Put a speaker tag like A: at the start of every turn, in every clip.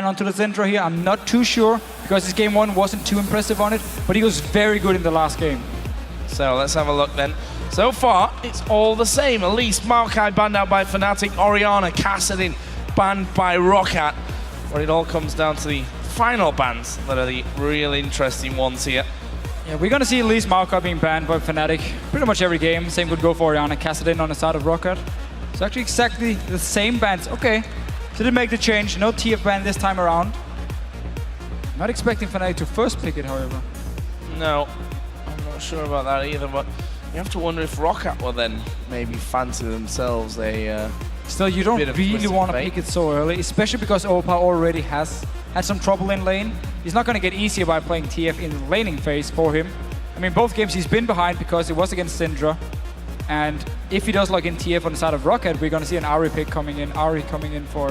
A: onto the Syndra here. I'm not too sure because his game 1 wasn't too impressive on it, but he was very good in the last game.
B: So let's have a look then. So far, it's all the same. Elise, Maokai banned out by Fnatic, Orianna, Kassadin banned by ROCCAT. But it all comes down to the final bans that are the real interesting ones here.
A: Yeah, we're gonna see at least Maokai being banned by Fnatic pretty much every game. Same could go for Orianna, Kassadin on the side of ROCCAT. So actually exactly the same bans. Okay, so they make the change. No TF ban this time around. Not expecting Fnatic to first pick it, however.
B: No, I'm not sure about that either, but you have to wonder if ROCCAT will then maybe fancy themselves a
A: Still, you don't really want to pick it so early, especially because Opa already has had some trouble in lane. He's not going to get easier by playing TF in the laning phase for him. I mean, both games he's been behind because it was against Syndra. And if he does log in TF on the side of ROCCAT, we're going to see an Ahri pick coming in. Ahri coming in for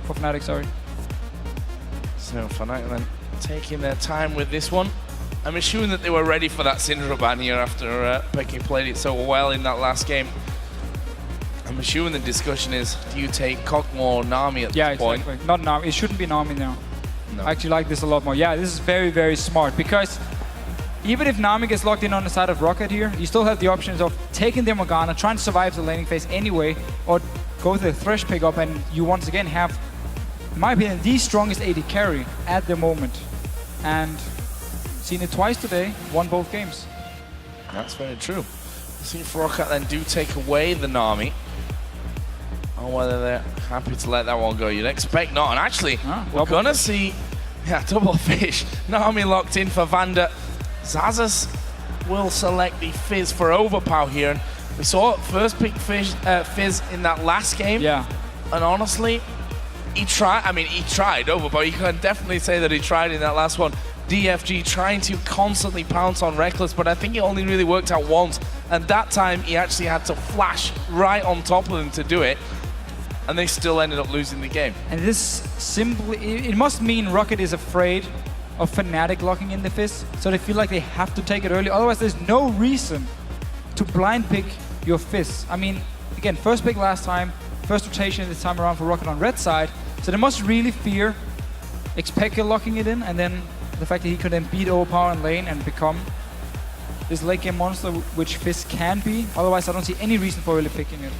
A: Fnatic, sorry.
B: So Fnatic then taking their time with this one. I'm assuming that they were ready for that Syndra ban here after Peke played it so well in that last game. I'm assuming the discussion is, do you take Kog'Maw or Nami at this point?
A: Yeah, exactly. Not Nami. It shouldn't be Nami now.
B: No.
A: I actually like this a lot more. Yeah, this is very, very smart because even if Nami gets locked in on the side of ROCCAT here, you still have the options of taking their Morgana, trying to survive the laning phase anyway, or go to the Thresh pickup, and you once again have, in my opinion, the strongest AD carry at the moment. And seen it twice today, won both games.
B: That's very true. See if ROCCAT then do take away the Nami, or whether they're happy to let that one go. You'd expect not. And actually, we're going to see double fish. Nami locked in for Vander. Xaxus will select the Fizz for Overpower here. And we saw first pick Fizz in that last game.
A: Yeah.
B: And honestly, he tried. I mean, he tried Overpower. You can definitely say that he tried in that last one. DFG trying to constantly pounce on Reckless, but I think it only really worked out once. And that time, he actually had to flash right on top of them to do it. And they still ended up losing the game.
A: And this simply, it must mean ROCCAT is afraid of Fnatic locking in the Fizz, so they feel like they have to take it early. Otherwise, there's no reason to blind pick your Fizz. I mean, again, first pick last time, first rotation this time around for ROCCAT on red side, so they must really fear Xpeke locking it in, and then the fact that he could then beat Overpower in lane and become this late game monster, which Fizz can be. Otherwise, I don't see any reason for really picking it.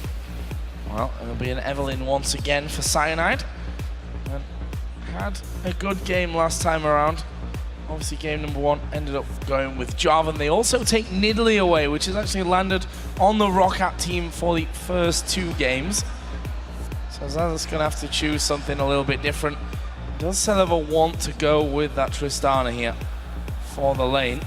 B: Well, it'll be an Evelynn once again for Cyanide. And had a good game last time around. Obviously, game number 1 ended up going with Jarvan. They also take Nidalee away, which has actually landed on the ROCCAT team for the first 2 games. So Xaxus going to have to choose something a little bit different. Does Celeber want to go with that Tristana here for the lane?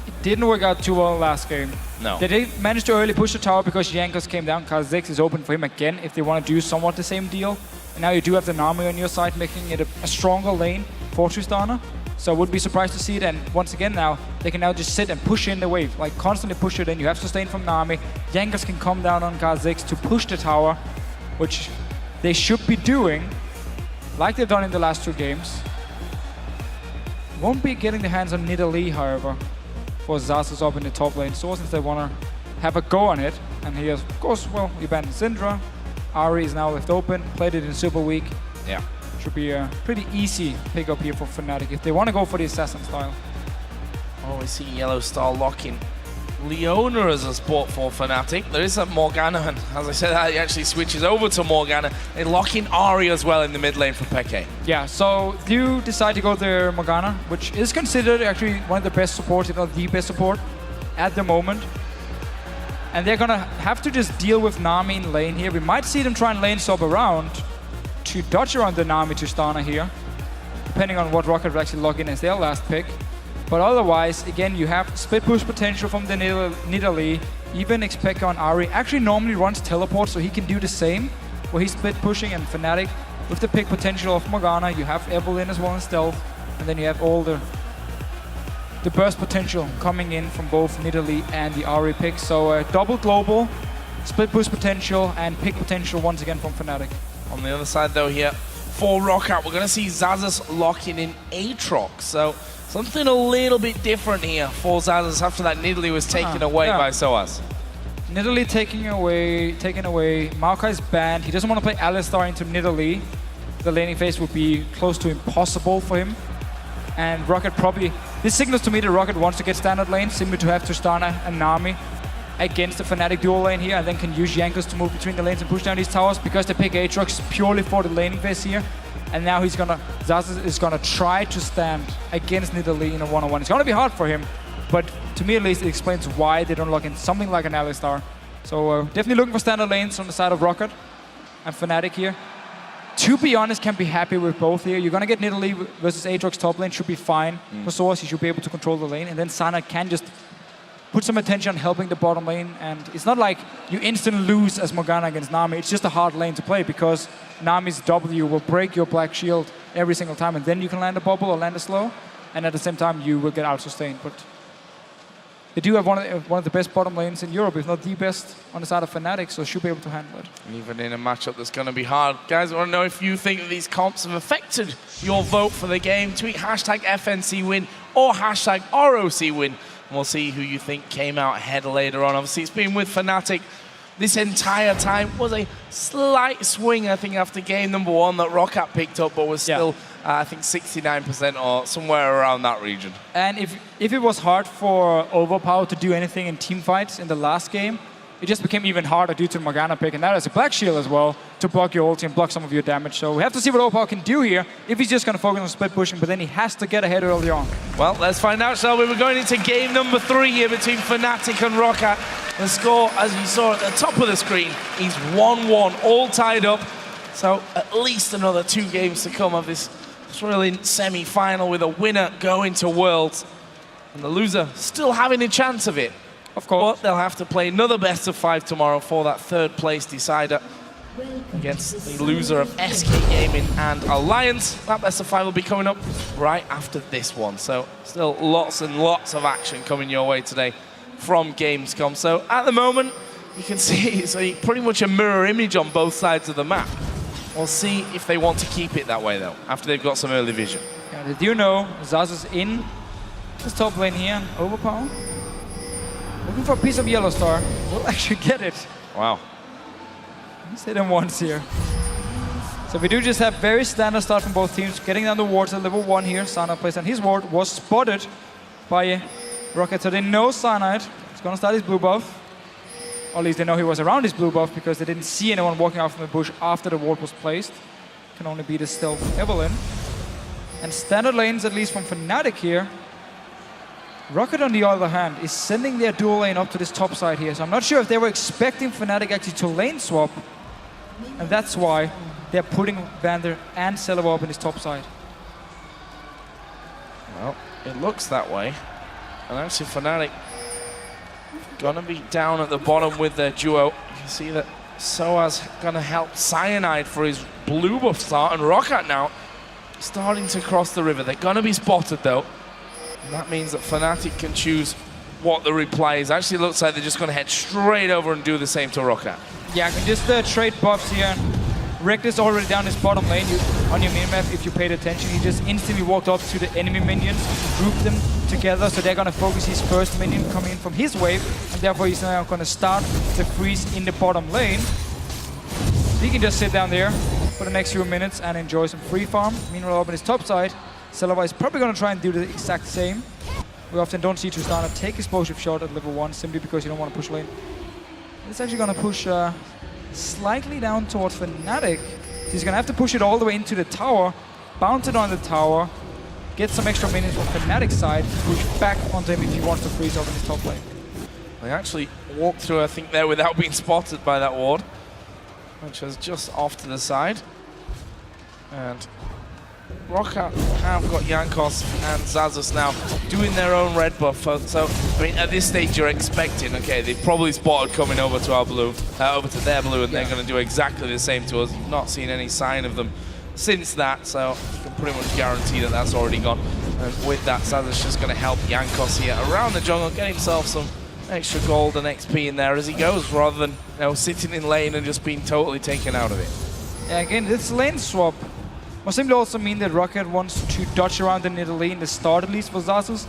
A: It didn't work out too well last game.
B: No.
A: They did manage to early push the tower because Jankos came down. Kha'Zix is open for him again if they want to do somewhat the same deal. And now you do have the Nami on your side, making it a stronger lane for Tristana. So I would be surprised to see it. And once again now, they can now just sit and push in the wave. Like constantly push it in. You have sustain from Nami. Jankos can come down on Kha'Zix to push the tower, which they should be doing, like they've done in the last 2 games. Won't be getting their hands on Nidalee, however, for Xaxus up in the top lane. So since they want to have a go on it, and he has, of course, well, he banned Syndra. Ahri is now left open, played it in Super Week.
B: Yeah.
A: Should be a pretty easy pick up here for Fnatic if they want to go for the assassin style.
B: Oh, we see Yellow Star locking Leona as a sport for Fnatic. There is a Morgana, and as I said, he actually switches over to Morgana. They lock in Ahri as well in the mid lane for Peke.
A: Yeah, so you decide to go there Morgana, which is considered actually one of the best supports, if not the best support at the moment. And they're gonna have to just deal with Nami in lane here. We might see them try and lane swap around to dodge around the Nami Tristana here, depending on what ROCCAT will actually log in as their last pick. But otherwise, again, you have split push potential from the Nidalee. Even Xpeke on Ahri actually normally runs teleport, so he can do the same, where he's split pushing. And Fnatic, with the pick potential of Morgana, you have Evelynn as well in stealth, and then you have all the burst potential coming in from both Nidalee and the Ahri pick. So double global, split push potential, and pick potential once again from Fnatic.
B: On the other side, though, here for ROCCAT, we're going to see Xaxus locking in Aatrox. So something a little bit different here for Xaxus after that Nidalee was taken away by Soaz.
A: Nidalee taken away. Maokai's banned. He doesn't want to play Alistar into Nidalee. the laning phase would be close to impossible for him. And ROCCAT probably... This signals to me that ROCCAT wants to get standard lane, simply to have Tristana and Nami against the Fnatic dual lane here, and then can use Jankos to move between the lanes and push down these towers, because they pick Aatrox purely for the laning phase here. And now Xaxus is gonna try to stand against Nidalee in a one-on-one. It's gonna be hard for him, but to me at least it explains why they don't lock in something like an Alistar. So definitely looking for standard lanes on the side of ROCCAT and Fnatic here. To be honest, can be happy with both here. You're gonna get Nidalee versus Aatrox top lane, should be fine. For Source, he should be able to control the lane, and then Sana can just put some attention on helping the bottom lane. And it's not like you instantly lose as Morgana against Nami. It's just a hard lane to play, because Nami's W will break your black shield every single time, and then you can land a bubble or land a slow, and at the same time you will get out-sustained. But they do have one of the best bottom lanes in Europe, if not the best, on the side of Fnatic, so should be able to handle it.
B: And even in a matchup that's going to be hard. Guys, I want to know if you think that these comps have affected your vote for the game. Tweet hashtag FNC win or hashtag ROC win. And we'll see who you think came out ahead later on. Obviously, it's been with Fnatic this entire time. Was a slight swing, I think, after game number 1 that ROCCAT picked up, but was still, I think, 69% or somewhere around that region.
A: And if it was hard for Overpower to do anything in team fights in the last game, it just became even harder due to the Morgana pick, and that has a black shield as well to block your ulti and block some of your damage. So we have to see what Overpower can do here, if he's just going to focus on split pushing, but then he has to get ahead early on.
B: Well, let's find out, shall we? We're going into game number 3 here between Fnatic and ROCCAT. The score, as you saw at the top of the screen, is 1-1, all tied up. So at least another 2 games to come of this thrilling semi-final, with a winner going to Worlds and the loser still having a chance of it.
A: Of course.
B: But they'll have to play another best of 5 tomorrow for that 3rd place decider against the loser of SK Gaming and Alliance. That best of 5 will be coming up right after this one. So still lots and lots of action coming your way today from Gamescom. So at the moment, you can see it's pretty much a mirror image on both sides of the map. We'll see if they want to keep it that way, though, after they've got some early vision.
A: Yeah, they do know Xaxus in this top lane here, Overpower. Looking for a piece of Yellow Star. Will actually get it.
B: Wow.
A: He's hit him once here. So we do just have very standard start from both teams. Getting down the wards at level 1 here. Sana placed on his ward. Was spotted by ROCCAT. So they know Cyanide is going to start his blue buff. Or at least they know he was around his blue buff, because they didn't see anyone walking out from the bush after the ward was placed. Can only be the stealth Evelyn. And standard lanes, at least from Fnatic here. ROCCAT, on the other hand, is sending their dual lane up to this top side here. So I'm not sure if they were expecting Fnatic actually to lane swap. And that's why they're putting Vander and Celevo up in this top side.
B: Well, it looks that way. And actually Fnatic gonna be down at the bottom with their duo. You can see that Soaz gonna help Cyanide for his blue buff start, and ROCCAT now starting to cross the river. They're gonna be spotted though. And that means that Fnatic can choose what the reply is. Actually, it looks like they're just going to head straight over and do the same to ROCCAT.
A: Yeah, I can just trade buffs here. Reckless already down his bottom lane. On your minimap, if you paid attention, he just instantly walked up to the enemy minions, grouped them together, so they're going to focus his first minion coming in from his wave, and therefore he's now going to start the freeze in the bottom lane. So he can just sit down there for the next few minutes and enjoy some free farm. Meanwhile, up on his top side, Celevo is probably going to try and do the exact same. We often don't see Tristana take explosive shot at level 1 simply because you don't want to push lane. It's actually going to push slightly down towards Fnatic. So he's going to have to push it all the way into the tower, bounce it on the tower, get some extra minions from Fnatic's side, push back onto him if he wants to freeze up in his top lane.
B: They actually walked through, I think, there without being spotted by that ward, which was just off to the side. And ROCCAT have got Jankos and Xaxus now doing their own red buff. So, I mean, at this stage you're expecting, okay, they've probably spotted coming over to our blue, over to their blue, and they're going to do exactly the same to us. Not seen any sign of them since that, so you can pretty much guarantee that that's already gone. And with that, Xaxus just going to help Jankos here around the jungle, get himself some extra gold and XP in there as he goes, rather than, you know, sitting in lane and just being totally taken out of it.
A: Yeah, again, this lane swap will simply also mean that ROCCAT wants to dodge around the Nidalee in the start, at least for Xaxus.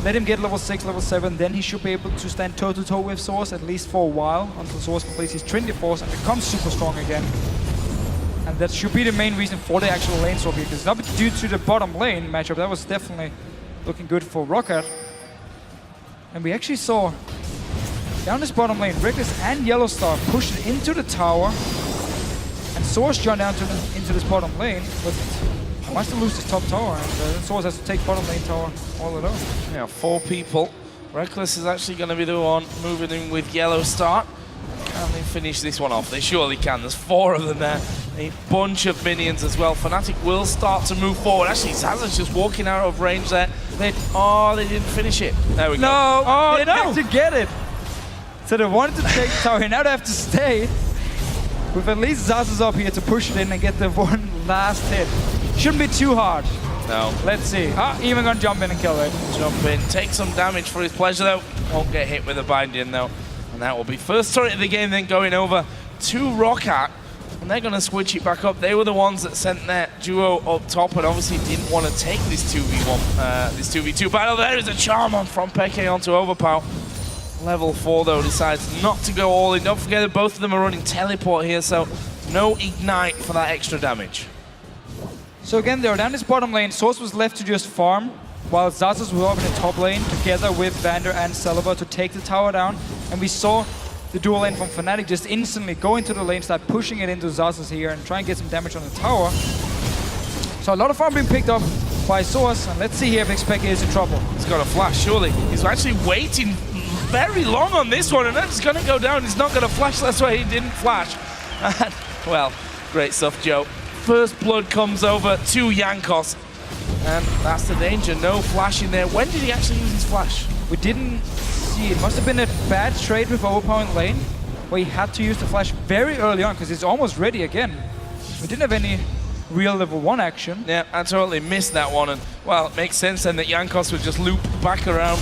A: Let him get level 6, level 7, then he should be able to stand toe-to-toe with Source, at least for a while, until Source completes his Trinity Force and becomes super strong again. And And that should be the main reason for the actual lane swap here, because not due to the bottom lane matchup, that was definitely looking good for ROCCAT. And we actually saw down this bottom lane, Reckless and Yellowstar pushed it into the tower, and Source jumped down into this bottom lane, but wants to lose this top tower, and then Source has to take bottom lane tower all alone.
B: Yeah, 4 people. Reckless is actually going to be the one moving in with Yellowstar. Can they finish this one off? They surely can. There's 4 of them there. A bunch of minions as well. Fnatic will start to move forward. Actually, Zaza's just walking out of range there. They didn't finish it. There we go.
A: No!
B: Oh,
A: they had to get it! So they wanted to take the tower, now they have to stay. With at least Zaza's up here to push it in and get the one last hit. Shouldn't be too hard.
B: No.
A: Let's see. Even gonna jump in and kill it.
B: Jump in, take some damage for his pleasure though. Won't get hit with a binding though. And that will be first turret of the game, then going over to ROCCAT. And they're gonna switch it back up. They were the ones that sent their duo up top and obviously didn't want to take this 2v1, this 2v2 battle. There is a charm on from Peke onto Overpower. Level 4 though decides not to go all in. Don't forget that both of them are running teleport here, so no ignite for that extra damage.
A: So again, they were down this bottom lane. Source was left to just farm, while Zazas were up in the top lane together with Vander and Celeber to take the tower down. And we saw the dual lane from Fnatic just instantly go into the lane, start pushing it into Zazas here and try and get some damage on the tower. So a lot of farm being picked up by Source, and let's see here if Xpeke is in trouble.
B: He's got a flash, surely. He's actually waiting very long on this one, and then it's going to go down. He's not going to flash, that's why he didn't flash. And, well, great stuff, Joe. First blood comes over to Jankos, and that's the danger. No flash in there. When did he actually use his flash?
A: We didn't see. It must have been a bad trade with Overpower in lane, where he had to use the flash very early on, because it's almost ready again. We didn't have any real level 1 action.
B: Yeah, I totally missed that one, and, well, it makes sense then that Jankos would just loop back around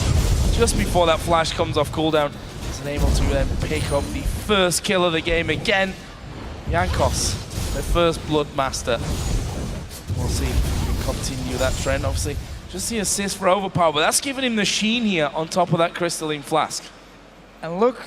B: just before that flash comes off cooldown. He's able to then pick up the first kill of the game again. Jankos, the first blood master. We'll see if we can continue that trend. Obviously, just the assist for Overpower, but that's giving him the sheen here on top of that crystalline flask.
A: And look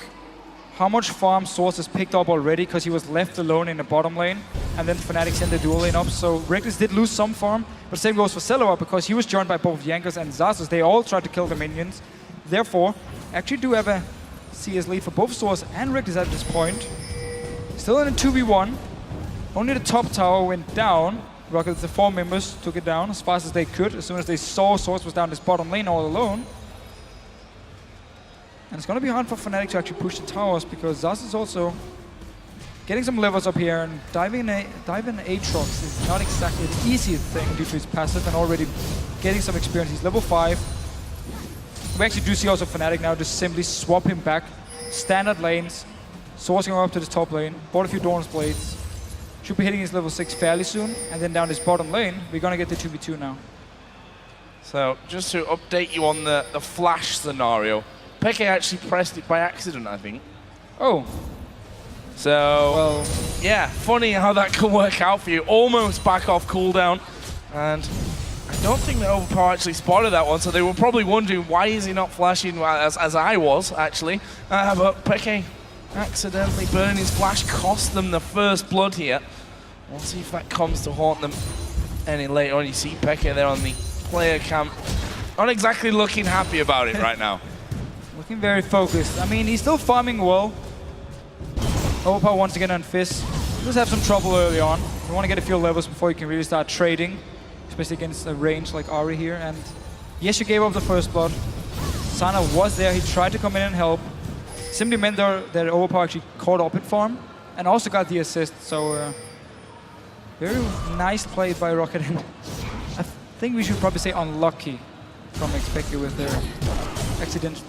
A: how much farm Source has picked up already, because he was left alone in the bottom lane, and then Fnatic sent the dual lane up. So Reckless did lose some farm, but same goes for Celeber, because he was joined by both Jankos and Zazas. They all tried to kill the minions. Therefore, actually do have a CS lead for both Source and Reckless at this point. Still in a 2v1. Only the top tower went down. ROCCAT, the 4 members, took it down as fast as they could, as soon as they saw Source was down this bottom lane all alone. And it's going to be hard for Fnatic to actually push the towers, because Zaz is also getting some levels up here, and diving in Aatrox is not exactly the easiest thing due to his passive, and already getting some experience. He's level 5. We actually do see also Fnatic now just simply swap him back. Standard lanes, sourcing him up to the top lane, bought a few Dawn's Blades. Should be hitting his level 6 fairly soon, and then down this bottom lane, we're gonna get the 2v2 now.
B: So, just to update you on the flash scenario, Peke actually pressed it by accident, I think.
A: Oh.
B: So,
A: well,
B: yeah, funny how that can work out for you. Almost back off cooldown, and I don't think that Overpower actually spotted that one, so they were probably wondering why is he not flashing, as I was, actually. But Peke accidentally burning his flash cost them the first blood here. We'll see if that comes to haunt them any later on. You see Peke there on the player cam. Not exactly looking happy about it right now.
A: Looking very focused. I mean, he's still farming well. Overpower wants to get on Fizz. He does have some trouble early on. You want to get a few levels before you can really start trading, especially against a range like Ari here. And yes, you gave up the first blood. Sana was there. He tried to come in and help. Simply meant that Overpower actually caught up in farm and also got the assist. So very nice play by ROCCAT. And I think we should probably say unlucky from Xpeke with their accident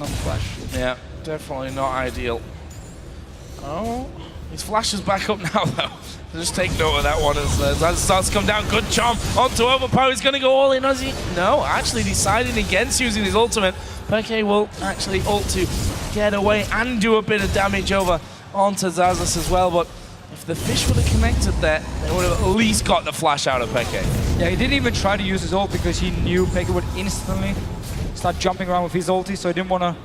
A: on the flash.
B: Yeah, definitely not ideal. Oh, his flash is back up now though. Just take note of that one as that starts to come down. Good charm onto Overpower. He's going to go all in, has he? No, actually deciding against using his ultimate. Peke will actually ult to get away and do a bit of damage over onto Zazas as well. But if the fish would have connected there, they would have at least got the flash out of Peke.
A: Yeah, he didn't even try to use his ult because he knew Peke would instantly start jumping around with his ulti, so he didn't want to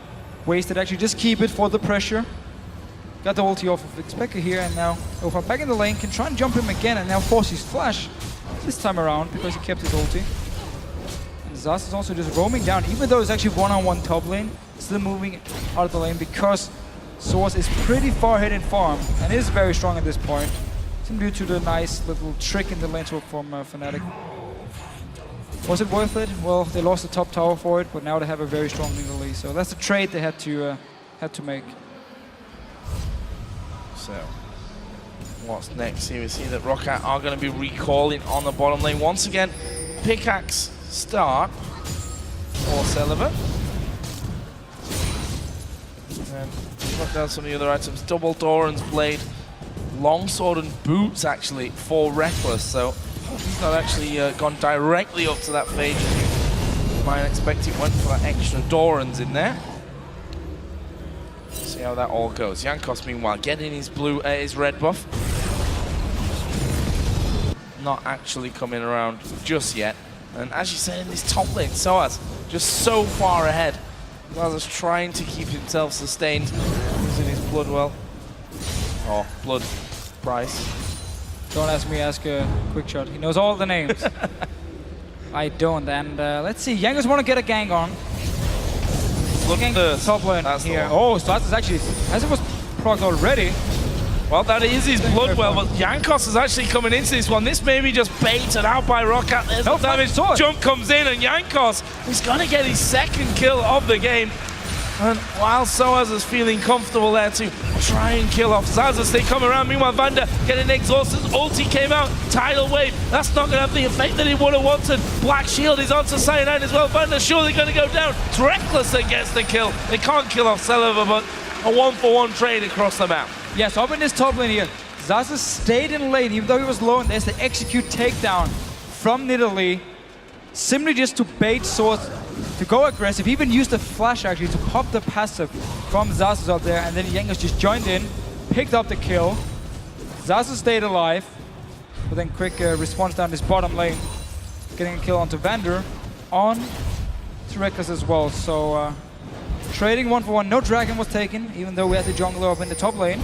A: waste it. Actually, just keep it for the pressure. Got the ulti off of Xpeka here, and now Opa back in the lane, can try and jump him again, and now force his flash this time around because he kept his ulti. And Zaz is also just roaming down, even though it's actually one-on-one top lane, still moving out of the lane because Source is pretty far ahead in farm and is very strong at this point. Due to the nice little trick in the lane swap from Fnatic. Was it worth it? Well, they lost the top tower for it, but now they have a very strong Nidalee, so that's the trade they had to make.
B: So, what's next here? We see that ROCCAT are going to be recalling on the bottom lane once again. Pickaxe start for Celiber. And put down some of the other items. Double Doran's blade, longsword and boots actually for Reckless. So he's not actually gone directly up to that phase. You might expect he went for that extra Doran's in there. See how that all goes. Jankos, meanwhile, getting his his red buff. Not actually coming around just yet. And as you said, in this top lane, Soaz just so far ahead. Soaz trying to keep himself sustained using his blood well. Oh, blood price.
A: Don't ask me, ask a quick shot. He knows all the names. I don't. And let's see, Jankos want to get a gang on.
B: Look first.
A: Top lane
B: That's
A: here. Oh, so that's actually, as it was procced already.
B: Well, that is his blood well, but Jankos is actually coming into this one. This may be just baited out by ROCCAT. There's no damage. Jump comes in, and Jankos is going to get his second kill of the game. And while Soaz is feeling comfortable there to try and kill off Zaz as they come around. Meanwhile, Vander getting exhausted. Ulti came out. Tidal wave. That's not going to have the effect that he would have wanted. Black shield is onto Cyanide as well. Vander surely going to go down. It's Reckless that gets the kill. They can't kill off Celiber, but a 1-for-1 trade across the map.
A: Yes, up in this top lane here. Zaz stayed in lane even though he was low, and there's the execute takedown from Nidalee. Simply just to bait Source to go aggressive. He even used the flash actually to pop the passive from Zazus up there, and then Jankos just joined in, picked up the kill. Zazus stayed alive, but then quick response down this bottom lane, getting a kill onto Vander, on to Reckless as well. So trading 1-for-1. No dragon was taken, even though we had the jungler up in the top lane.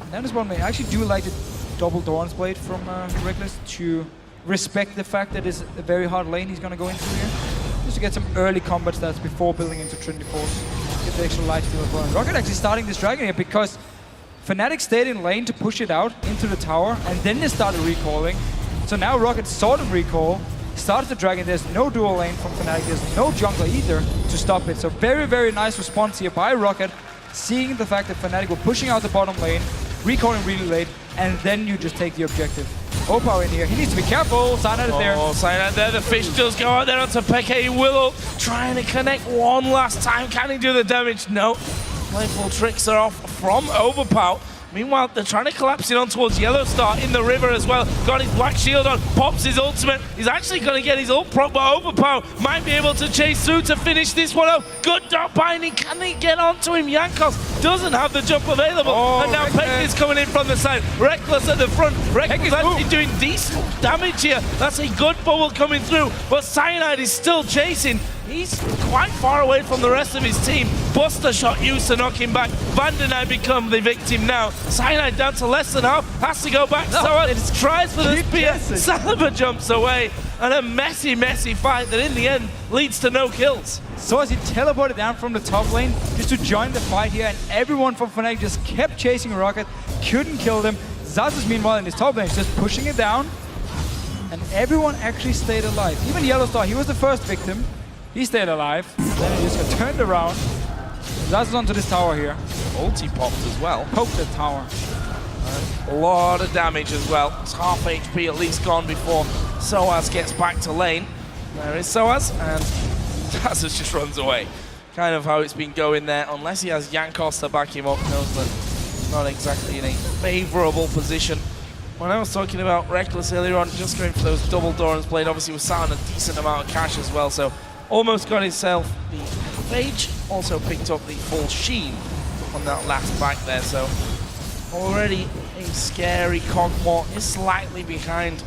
A: And then this bottom lane. I actually do like the double Doran's blade from Reckless to respect the fact that it's a very hard lane he's going to go into here. Just to get some early combat stats before building into Trinity Force. Get the extra lifesteal as well. And ROCCAT actually starting this dragon here because Fnatic stayed in lane to push it out into the tower, and then they started recalling. So now ROCCAT sort of recall, started the dragon. There's no dual lane from Fnatic. There's no jungler either to stop it. So very, very nice response here by ROCCAT, seeing the fact that Fnatic were pushing out the bottom lane, recalling really late, and then you just take the objective. Opa in here. He needs to be careful. Cyanide is there.
B: Oh, Cyanide there. The fish does go out there onto Peke Willow. Trying to connect one last time. Can he do the damage? No. Playful tricks are off from Overpow. Meanwhile, they're trying to collapse it on towards Yellow Star in the river as well. Got his black shield on, pops his ultimate. He's actually going to get his ult proc, but Overpow might be able to chase through to finish this one up. Good dot binding. Can they get onto him? Jankos doesn't have the jump available.
A: Oh,
B: and now Peck is coming in from the side. Reckless at the front. Reckless actually doing decent damage here. That's a good bubble coming through, but Cyanide is still chasing. He's quite far away from the rest of his team. Buster shot used to knock him back. Vander now become the victim now. Cyanide down to less than half. Has to go back. So it tries for the spear. Celiber jumps away. And a messy, messy fight that in the end leads to no kills.
A: So as he teleported down from the top lane just to join the fight here, and everyone from Fnatic just kept chasing ROCCAT, couldn't kill them. Zazus meanwhile in his top lane is just pushing it down. And everyone actually stayed alive. Even Yellow Star, he was the first victim. He stayed alive, and then he just got turned around. Zazus onto this tower here.
B: Ulti popped as well.
A: Poked the tower.
B: A lot of damage as well. It's half HP at least gone before Soaz gets back to lane. There is Soaz, and Zazus just runs away. Kind of how it's been going there, unless he has Jankos to back him up. Knows that he's not exactly in a favorable position. When I was talking about Reckless earlier on, just going for those double Doran's blade, obviously was sat on a decent amount of cash as well, so almost got himself the Phage, also picked up the full Sheen on that last back there, so already a scary Cogmore is slightly behind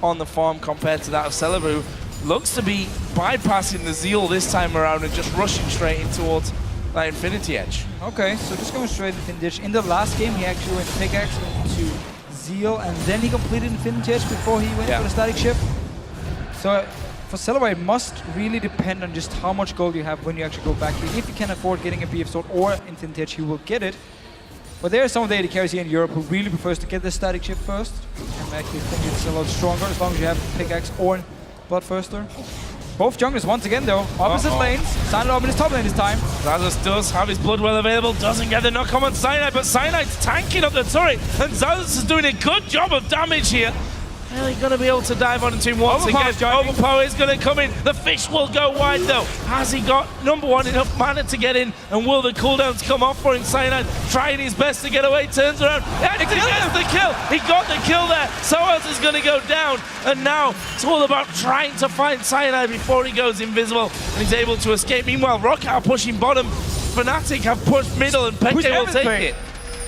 B: on the farm compared to that of Celiber, who looks to be bypassing the Zeal this time around and just rushing straight in towards that Infinity Edge.
A: Okay, so just going straight Infinity Edge. In the last game, he actually went pickaxe into Zeal, and then he completed Infinity Edge before he went for the static ship. So for Celebrate, it must really depend on just how much gold you have when you actually go back here. If you can afford getting a BF Sword or Infinity Edge, you will get it. But there are some of the AD carries here in Europe who really prefers to get the static chip first. And actually think it's a lot stronger as long as you have pickaxe or Bloodthirster. Both junglers once again though, opposite lanes. Cyanide up in his top lane this time.
B: Zazas does have his Bloodwell available, doesn't get the knock on Cyanide, but Cyanide's tanking up the turret, and Zazas is doing a good job of damage here. Really going to be able to dive on into him once again. Overpower is going to come in. The fish will go wide though. Has he got, number one, enough mana to get in? And will the cooldowns come off for him? Cyanide trying his best to get away, turns around. And he gets the kill. He got the kill there. Soaz is going to go down. And now it's all about trying to find Cyanide before he goes invisible. And he's able to escape. Meanwhile, ROCCAT are pushing bottom. Fnatic have pushed middle and Peke will take it.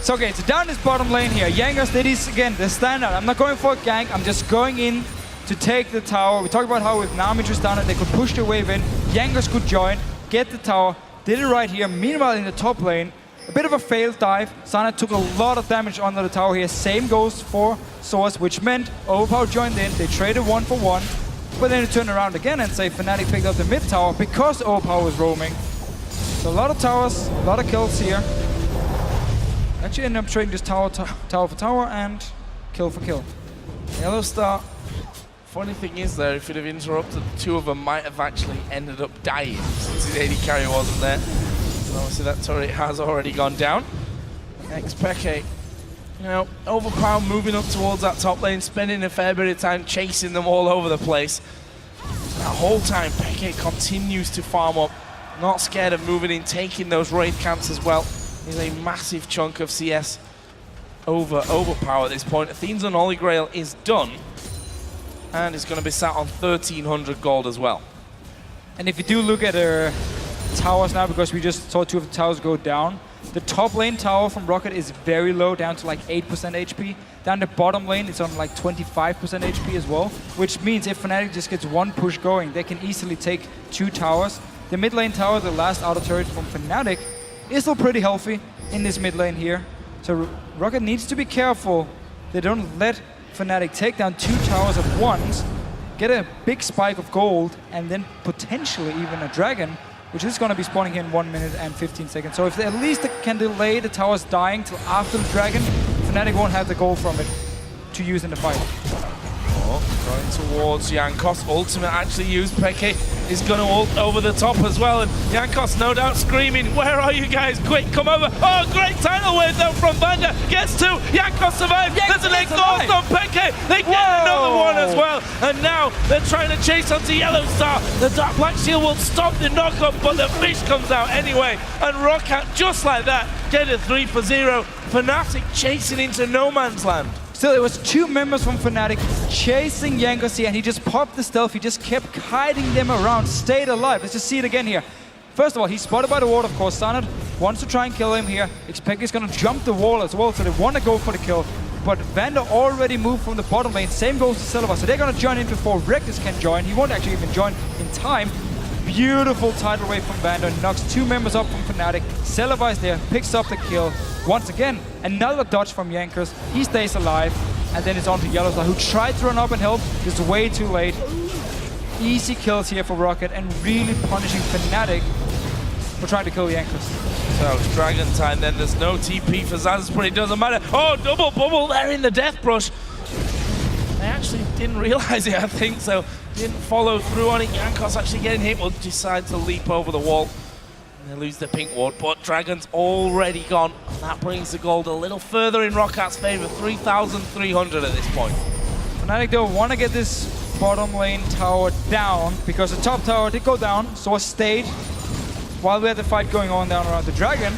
A: So okay, so down this bottom lane here, Jankos did his, again, the standard. I'm not going for a gank, I'm just going in to take the tower. We talked about how with Nami Tristana, they could push the wave in. Jankos could join, get the tower, did it right here. Meanwhile, in the top lane, a bit of a failed dive. Sana took a lot of damage under the tower here. Same goes for Soaz, which meant Overpower joined in. They traded 1 for 1, but then it turned around again and say Fnatic picked up the mid tower because Overpower was roaming. So a lot of towers, a lot of kills here. Actually ended up trading just tower for tower and kill for kill.
B: Yellow Star, funny thing is though, if it had interrupted, the two of them might have actually ended up dying since his AD carry wasn't there. And obviously that turret has already gone down. Next Peke, you know, Overpower moving up towards that top lane, spending a fair bit of time chasing them all over the place. That whole time Peke continues to farm up, not scared of moving in, taking those raid camps as well. Is a massive chunk of CS over Overpower at this point. Athene's Unholy Grail is done, and it's going to be sat on 1,300 gold as well.
A: And if you do look at their towers now, because we just saw 2 of the towers go down, the top lane tower from ROCCAT is very low, down to like 8% HP. Down the bottom lane, it's on like 25% HP as well, which means if Fnatic just gets one push going, they can easily take 2 towers. The mid lane tower, the last outer turret from Fnatic, is still pretty healthy in this mid lane here. So ROCCAT needs to be careful they don't let Fnatic take down 2 towers at once, get a big spike of gold, and then potentially even a dragon, which is going to be spawning here in 1 minute and 15 seconds. So if they at least can delay the towers dying till after the dragon, Fnatic won't have the gold from it to use in the fight.
B: Going towards Jankos, ultimate actually used. Peke is going to ult over the top as well, and Jankos no doubt screaming, where are you guys, quick, come over. Oh, great tidal wave though from Vanda, gets 2, Jankos survives, there's an exhaust on Peke, they get another one as well, and now they're trying to chase onto Yellow Star. The Dark Black Shield will stop the knockup, but the fish comes out anyway, and ROCCAT, just like that, get a 3 for 0. Fnatic chasing into no man's land.
A: Still, it was 2 members from Fnatic chasing Jankos here, and he just popped the stealth. He just kept hiding them around, stayed alive. Let's just see it again here. First of all, he's spotted by the ward, of course. Sanad wants to try and kill him here. Peke is going to jump the wall as well, so they want to go for the kill. But Vander already moved from the bottom lane. Same goes to Silva, so they're going to join in before Reckless can join. He won't actually even join in time. Beautiful tidal wave from Vander, knocks 2 members up from Fnatic. Silva is there, picks up the kill. Once again, another dodge from Jankos. He stays alive, and then it's on to Yellowstar, who tried to run up and help, just way too late. Easy kills here for ROCCAT, and really punishing Fnatic for trying to kill Jankos.
B: So, Dragon time then, there's no TP for Zaz, but it doesn't matter. Oh, double bubble there in the Death Brush. They actually didn't realize it, I think, so didn't follow through on it. Jankos actually getting hit, will decide to leap over the wall. And they lose the pink ward, but Dragon's already gone. And that brings the gold a little further in ROCCAT's favor, 3,300 at this point.
A: Fnatic though want to get this bottom lane tower down, because the top tower did go down, so it stayed while we had the fight going on down around the dragon.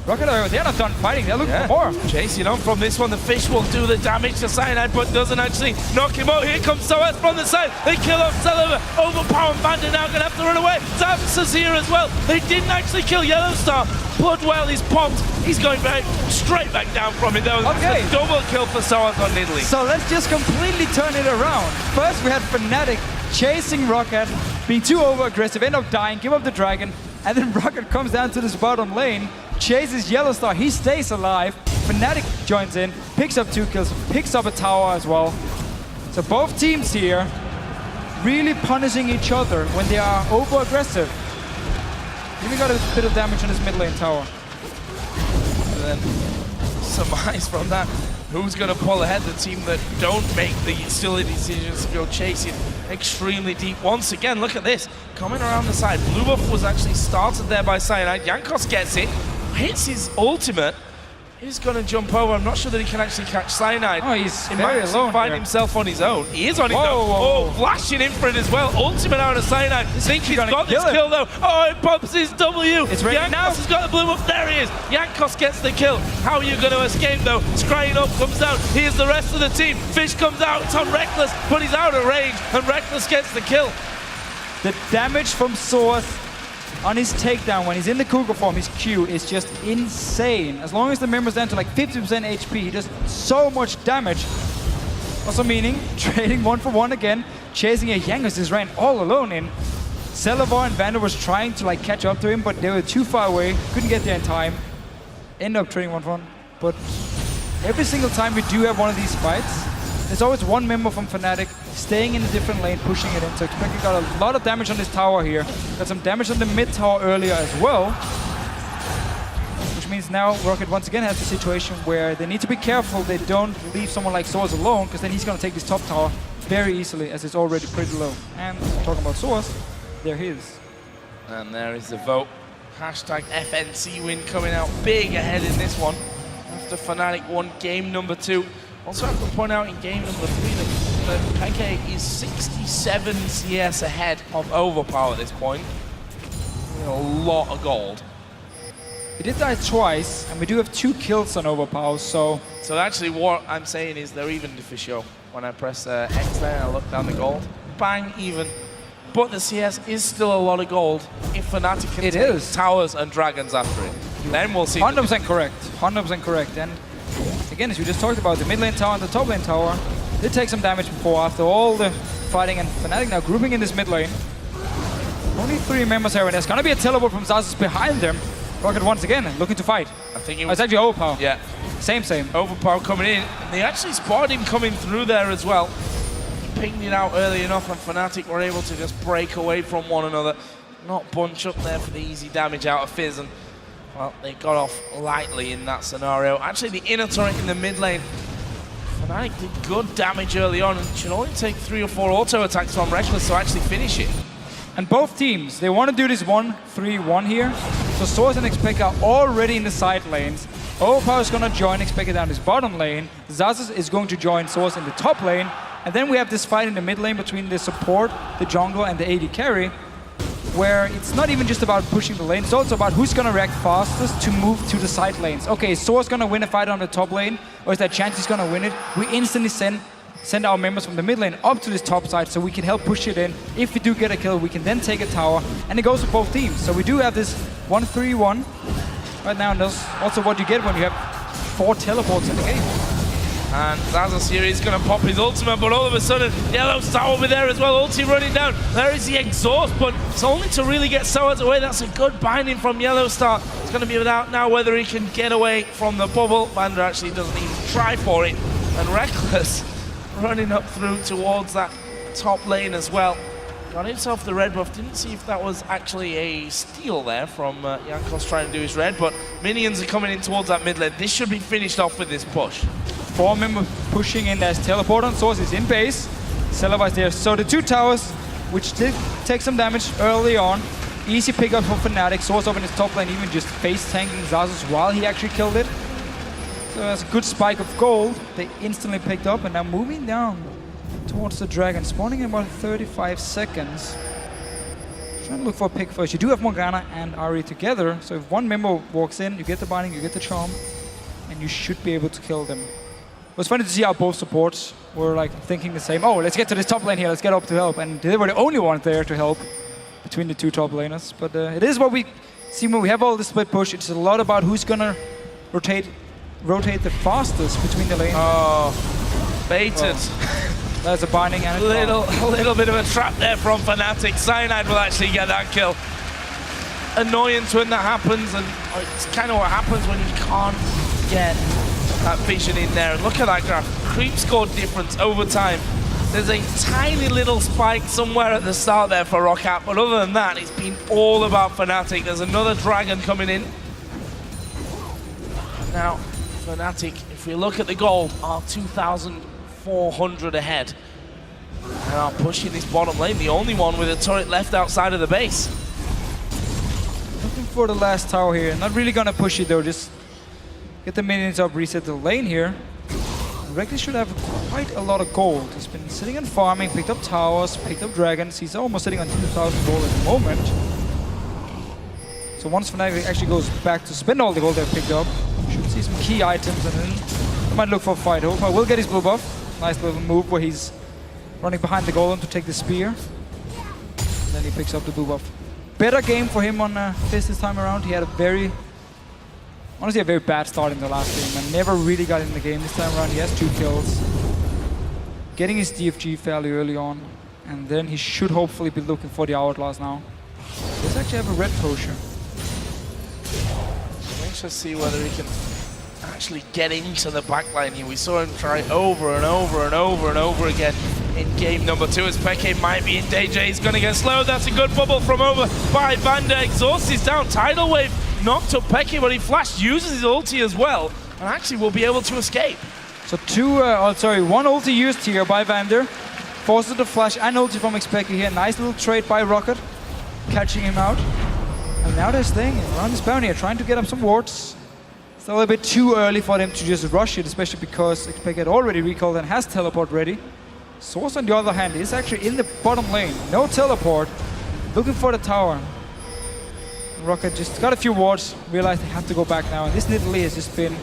A: ROCCAT, they're not done fighting, they're looking for more.
B: Chasing on from this one, the fish will do the damage to Cyanide, but doesn't actually knock him out. Here comes Soaz from the side, they kill off Celeber, Overpower and Bandit now gonna have to run away. Zavs is here as well, they didn't actually kill Yellowstar. Bloodwell is popped, he's going back, straight back down from it. That was a double kill for Soaz on Nidalee.
A: So let's just completely turn it around. First we had Fnatic chasing ROCCAT, being too over aggressive, end up dying, give up the dragon. And then ROCCAT comes down to this bottom lane, chases Yellowstar, he stays alive. Fnatic joins in, picks up 2 kills, picks up a tower as well. So both teams here really punishing each other when they are over-aggressive. Even got a bit of damage on his mid lane tower.
B: And then surmise from that, who's going to pull ahead? The team that don't make the silly decisions to go chasing extremely deep. Once again, look at this. Coming around the side. Blue buff was actually started there by Cyanide. Jankos gets it, hits his ultimate. He's going to jump over. I'm not sure that he can actually catch Cyanide.
A: Oh, he's
B: he
A: very
B: might
A: alone
B: find
A: here.
B: himself on his own. He is on his own.
A: Whoa.
B: Oh, flashing in for it as well. Ultimate out of Cyanide. Think he's got this
A: kill
B: kill though. Oh, it pops his W.
A: It's ready
B: Jankos
A: now.
B: has got the blue buff. There he is. Jankos gets the kill. How are you going to escape though? Scrying up comes down. Here's the rest of the team. Fish comes out. It's on Reckless, but he's out of range, and Reckless gets the kill.
A: The damage from Source on his takedown when he's in the Cougar form, his Q is just insane. As long as the member's down to like 50% HP, he does so much damage. Also meaning, trading 1-for-1 again, chasing a Jankos is ran all alone in. Celavar and Vander was trying to like catch up to him, but they were too far away, couldn't get there in time. End up trading 1-for-1. But every single time we do have one of these fights, there's always one member from Fnatic staying in a different lane, pushing it in. So Expected got a lot of damage on this tower here. Got some damage on the mid tower earlier as well. Which means now ROCCAT once again has a situation where they need to be careful they don't leave someone like Source alone, because then he's going to take this top tower very easily, as it's already pretty low. And talking about Source, there he is.
B: And there is the vote. Hashtag FNC win coming out big ahead in this one. After Fnatic won game number 2. Also, I have to point out in game number 3 that PK is 67 CS ahead of Overpower at this point. A lot of gold.
A: We did die twice, and we do have 2 kills on Overpower, so...
B: So actually what I'm saying is they're even for show. When I press X there and I look down the gold, bang, even. But the CS is still a lot of gold if Fnatic can take towers and dragons after it. Then we'll see.
A: 100% correct. 100% correct. And again, as we just talked about, the mid lane tower and the top lane tower did take some damage before after all the fighting, and Fnatic now grouping in this mid lane. Only 3 members here, and there's gonna be a teleport from Zazus behind them. ROCCAT once again looking to fight.
B: I think
A: it's actually Overpower.
B: Yeah.
A: Same.
B: Overpower coming in. And they actually spotted him coming through there as well. He pinged it out early enough, and Fnatic were able to just break away from one another. Not bunch up there for the easy damage out of Fizz, and well, they got off lightly in that scenario. Actually, the inner turret in the mid lane, Fnatic did good damage early on, and should only take 3 or 4 auto attacks from Reckless to actually finish it.
A: And both teams, they want to do this 1-3-1 here. So Source and Expected are already in the side lanes. Overpower is going to join Expected down his bottom lane. Zazus is going to join Source in the top lane. And then we have this fight in the mid lane between the support, the jungle, and the AD carry, where it's not even just about pushing the lane, it's also about who's going to react fastest to move to the side lanes. Okay, is Source going to win a fight on the top lane, or is there a chance he's going to win it? We instantly send our members from the mid lane up to this top side so we can help push it in. If we do get a kill, we can then take a tower, and it goes for both teams. So we do have this 1-3-1 right now, and that's also what you get when you have 4 teleports in the game.
B: And Zazus here is going to pop his ultimate, but all of a sudden, Yellowstar will be there as well. Ulti running down. There is the exhaust, but it's only to really get Soaz away. That's a good binding from Yellowstar. It's going to be without now whether he can get away from the bubble. Vander actually doesn't even try for it. And Reckless running up through towards that top lane as well. Got himself the red buff. Didn't see if that was actually a steal there from Jankos trying to do his red, but minions are coming in towards that mid lane. This should be finished off with this push.
A: 4 members pushing in. There's teleport on Source, is in base. Celavar is there. So the 2 towers, which did take some damage early on. Easy pickup for Fnatic. Source up in his top lane, even just face tanking Zazus while he actually killed it. So that's a good spike of gold. They instantly picked up, and now moving down towards the dragon, spawning in about 35 seconds. Trying to look for a pick first. You do have Morgana and Ari together, so if one member walks in, you get the binding, you get the charm, and you should be able to kill them. It was funny to see how both supports were like thinking the same. Oh, let's get to this top lane here, let's get up to help. And they were the only ones there to help between the 2 top laners. But it is what we see when we have all the split push. It's a lot about who's gonna rotate the fastest between the lanes.
B: Oh, baited.
A: Well, that's a binding and
B: a little bit of a trap there from Fnatic. Cyanide will actually get that kill. annoyance when that happens, and it's kind of what happens when you can't get that vision in there. And look at that graph. Creep score difference over time. There's a tiny little spike somewhere at the start there for ROCCAT, but other than that, it's been all about Fnatic. There's another dragon coming in. Now, Fnatic, if we look at the gold, are 2,400 ahead. And are pushing this bottom lane, the only one with a turret left outside of the base.
A: Looking for the last tower here. Not really gonna push it though, just get the minions up, reset the lane here. Reckless should have quite a lot of gold. He's been sitting and farming, picked up towers, picked up dragons. He's almost sitting on 2,000 gold at the moment. So once Fnatic actually goes back to spend all the gold they've picked up, should see some key items and then he might look for a fight. Hope will get his blue buff. Nice little move where he's running behind the golem to take the spear. And then he picks up the blue buff. Better game for him on Fizz this time around. He had a very, honestly, a very bad start in the last game and never really got in the game this time around. He has 2 kills. Getting his DFG fairly early on. And then he should hopefully be looking for the Hourglass now. Let's actually have a red potion.
B: Let's just see whether he can actually get into the backline here. We saw him try over and over and over and over again in game number 2 as Peke might be in danger. He's going to get slowed. That's a good bubble from over by Vander. Exhaust is down. Tidal Wave knocked up Peke, but he flashed, uses his ulti as well, and actually will be able to escape.
A: So one ulti used here by Vander. Forces the flash and ulti from Peke here. Nice little trade by ROCCAT, catching him out. And now they're staying around this bounty here, trying to get up some wards. It's a little bit too early for them to just rush it, especially because Peke had already recalled and has teleport ready. Source, on the other hand, is actually in the bottom lane. No teleport. Looking for the tower. ROCCAT just got a few wards, realized they have to go back now. And this Nidalee has just been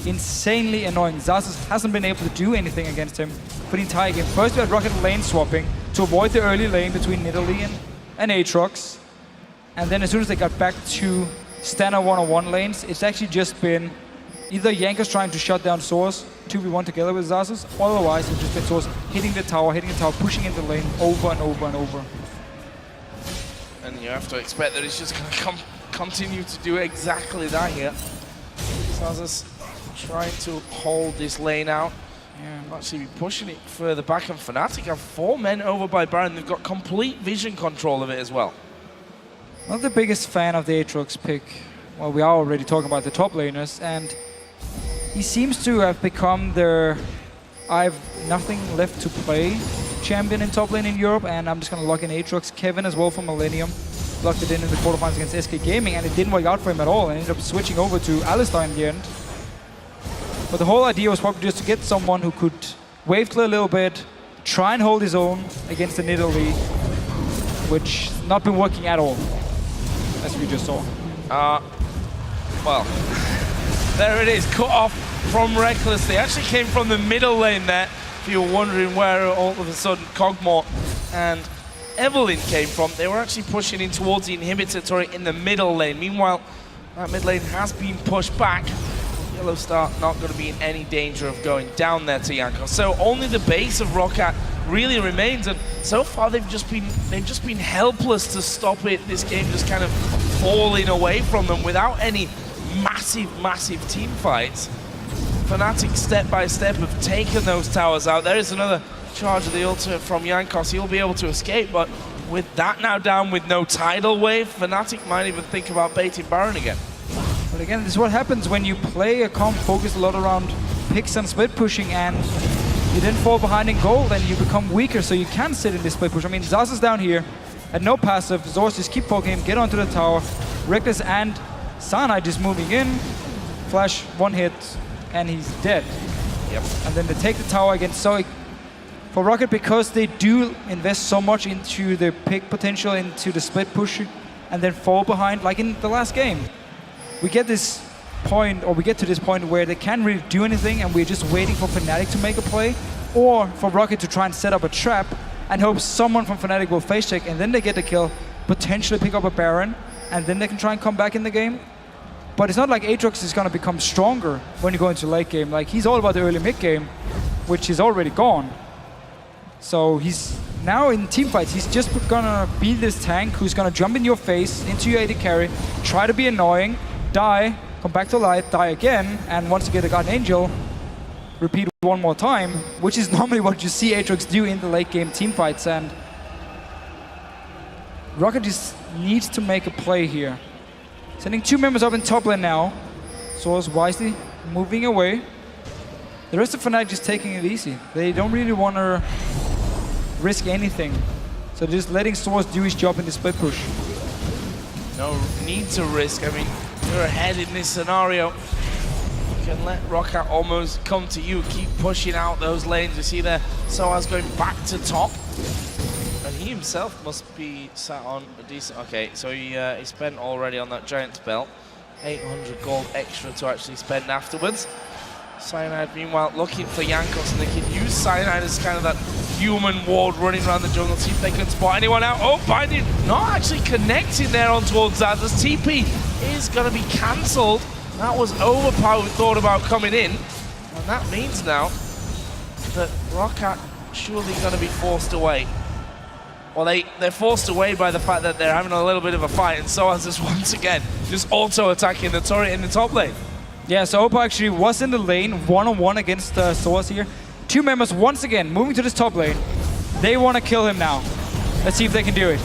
A: insanely annoying. Xaxus hasn't been able to do anything against him for the entire game. First we had ROCCAT lane swapping to avoid the early lane between Nidalee and Aatrox. And then as soon as they got back to standard one-on-one lanes, it's actually just been either Jankos trying to shut down Source, 2v1 together with Xaxus, or otherwise it's just been Source hitting the tower, pushing in the lane over and over and over.
B: And you have to expect that he's just going to continue to do exactly that here. Xaxus trying to hold this lane out. Yeah, actually pushing it further back, and Fnatic have 4 men over by Baron. They've got complete vision control of it as well.
A: Not the biggest fan of the Aatrox pick. Well, we are already talking about the top laners, and he seems to have become their I've nothing left to play champion in top lane in Europe, and I'm just going to lock in Aatrox. Kevin as well from Millennium locked it in the quarterfinals against SK Gaming, and it didn't work out for him at all, and ended up switching over to Alistar in the end. But the whole idea was probably just to get someone who could wave clear a little bit, try and hold his own against the Nidalee, which has not been working at all, as we just saw.
B: Well, there it is, cut off from Reckless. They actually came from the middle lane there, if you were wondering where all of a sudden Cogmore and Evelyn came from. They were actually pushing in towards the inhibitor turret in the middle lane. Meanwhile, that mid lane has been pushed back. Yellow Star not going to be in any danger of going down there to Jankos. So only the base of ROCCAT really remains, and so far they've just been helpless to stop it. This game just kind of falling away from them without any massive team fights. Fnatic step by step have taken those towers out. There is another charge of the ultimate from Jankos. He'll be able to escape, but with that now down with no tidal wave, Fnatic might even think about baiting Baron again.
A: But again, this is what happens when you play a comp focused a lot around picks and split pushing, and you then fall behind in gold and you become weaker, so you can sit in this split push. I mean, Xaxus down here at no passive. Zorz just keep poking him, get onto the tower. Reckless and Sanai just moving in. Flash, one hit, and he's dead.
B: Yep.
A: And then they take the tower again. So for ROCCAT, because they do invest so much into the pick potential, into the split push, and then fall behind, like in the last game, we get to this point where they can't really do anything, and we're just waiting for Fnatic to make a play, or for ROCCAT to try and set up a trap and hope someone from Fnatic will face check, and then they get the kill, potentially pick up a Baron, and then they can try and come back in the game. But it's not like Aatrox is going to become stronger when you go into late game. Like, he's all about the early mid game, which is already gone. So he's now in team fights, he's just gonna be this tank who's gonna jump in your face into your AD carry, try to be annoying, die, come back to life, die again, and once you get a Guardian Angel, repeat one more time, which is normally what you see Aatrox do in the late game team fights. And ROCCAT just needs to make a play here. Sending 2 members up in top lane now. Source wisely moving away. The rest of Fnatic just taking it easy. They don't really want to risk anything. So just letting Source do his job in the split push.
B: No need to risk. I mean, you're ahead in this scenario. You can let ROCCAT almost come to you. Keep pushing out those lanes. You see there, Soaz going back to top. And he himself must be sat on a decent... Okay, so he spent already on that giant spell. 800 gold extra to actually spend afterwards. Cyanide, meanwhile, looking for Jankos, and they can use Cyanide as kind of that human ward running around the jungle, see if they can spot anyone out. Oh, Binding not actually connecting there on towards Zazas. TP is going to be cancelled. That was Overpower who thought about coming in. And that means now that ROCCAT surely going to be forced away. Well, they're forced away by the fact that they're having a little bit of a fight, and Soaz is once again just auto-attacking the turret in the top lane.
A: Yeah, so Opa actually was in the lane, one-on-one against Soaz here. 2 members once again moving to this top lane. They want to kill him now. Let's see if they can do it.